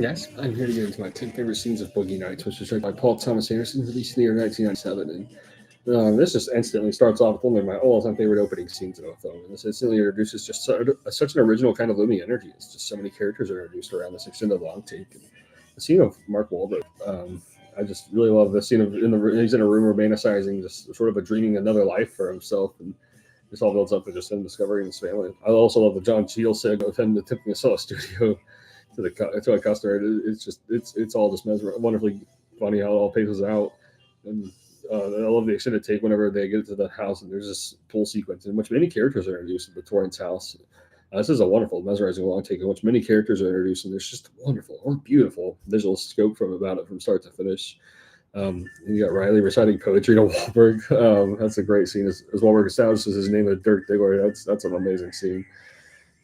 Yes, I'm here to get into my 10 favorite scenes of Boogie Nights, which was directed by Paul Thomas Anderson, released in the year 1997. And this just instantly starts off with one of my all-time favorite opening scenes of a film. And this instantly introduces just such an original kind of looming energy. It's just so many characters are introduced around this extended long take. And the scene of Mark Wahlberg, I just really love the scene of he's in a room romanticizing just sort of a dreaming another life for himself, and this all builds up to just him discovering his family. I also love the John Cheadle segment of him attempting to sell a studio to a customer. It's just it's all just wonderfully funny how it all paces out, and I love the extended take whenever they get to the house and there's this pool sequence in which many characters are introduced at the Torrance house. This is a wonderful, mesmerizing long take in which many characters are introduced, and there's just wonderful or beautiful visual scope from about it from start to finish. And you got Riley reciting poetry to Wahlberg. That's a great scene as Wahlberg establishes his name as Dirk Diggler. That's an amazing scene.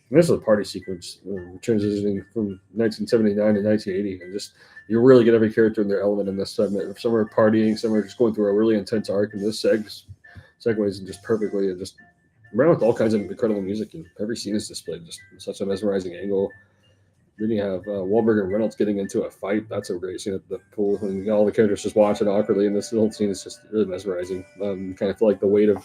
And this is a party sequence transitioning from 1979 to 1980, and just you really get every character in their element in this segment. Some are partying, some are just going through a really intense arc, and this segues just perfectly, and just around with all kinds of incredible music, and every scene is displayed just such a mesmerizing angle. Then you have Wahlberg and Reynolds getting into a fight. That's a great scene at the pool, and you got all the characters just watching awkwardly. And this whole scene is just really mesmerizing. Kind of feel like the weight of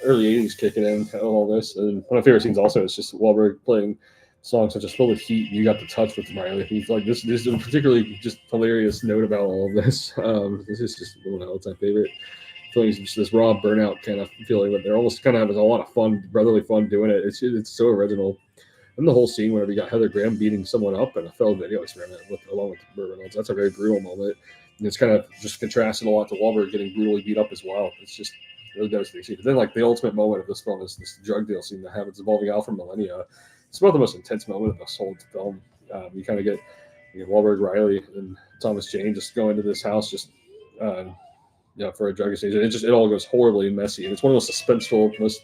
early '80s kicking in, all this. And one of my favorite scenes also is just Wahlberg playing songs such as "Filled with Heat." You got the touch with Riley. He's like this. This is a particularly just hilarious note about all of this. This is just one of my all-time favorite feelings. Just this raw burnout kind of feeling, but they're almost kind of having a lot of fun, brotherly fun doing it. It's so original. And the whole scene where we got Heather Graham beating someone up in a failed video experiment along with Burt Reynolds, that's a very brutal moment. And it's kind of just contrasting a lot to Wahlberg getting brutally beat up as well. It's just really devastating. But then, like, the ultimate moment of this film is this drug deal scene that happens involving Alfred Millennia. It's about the most intense moment of this whole film. You kind of get Wahlberg, Riley, and Thomas Jane just go into this house just uh, for a drug exchange. It all goes horribly messy, and it's one of the most suspenseful, most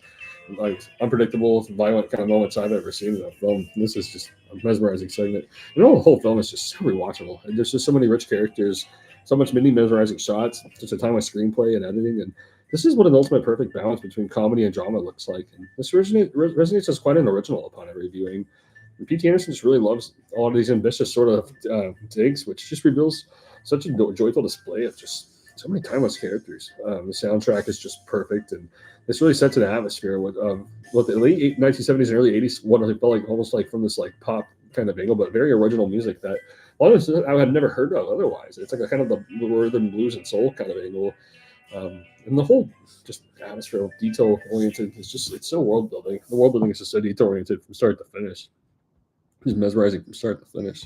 like unpredictable, violent kind of moments I've ever seen in a film. This is just a mesmerizing segment. The whole film is just so rewatchable. And there's just so many rich characters, so much many mesmerizing shots, just a timeless screenplay and editing. And this is what an ultimate perfect balance between comedy and drama looks like. And this resonates as quite an original upon every viewing. And P.T. Anderson just really loves all of these ambitious sort of digs, which just reveals such a joyful display of just so many timeless characters. The soundtrack is just perfect, and this really sets an atmosphere with what the late 1970s and early 80s. What I felt like almost like from this like pop kind of angle, but very original music that a lot of this I had never heard of otherwise. It's like a kind of the rhythm, blues, and soul kind of angle, and the whole just atmosphere, detail oriented. It's so world building. The world building is just so detail oriented from start to finish. It's mesmerizing from start to finish.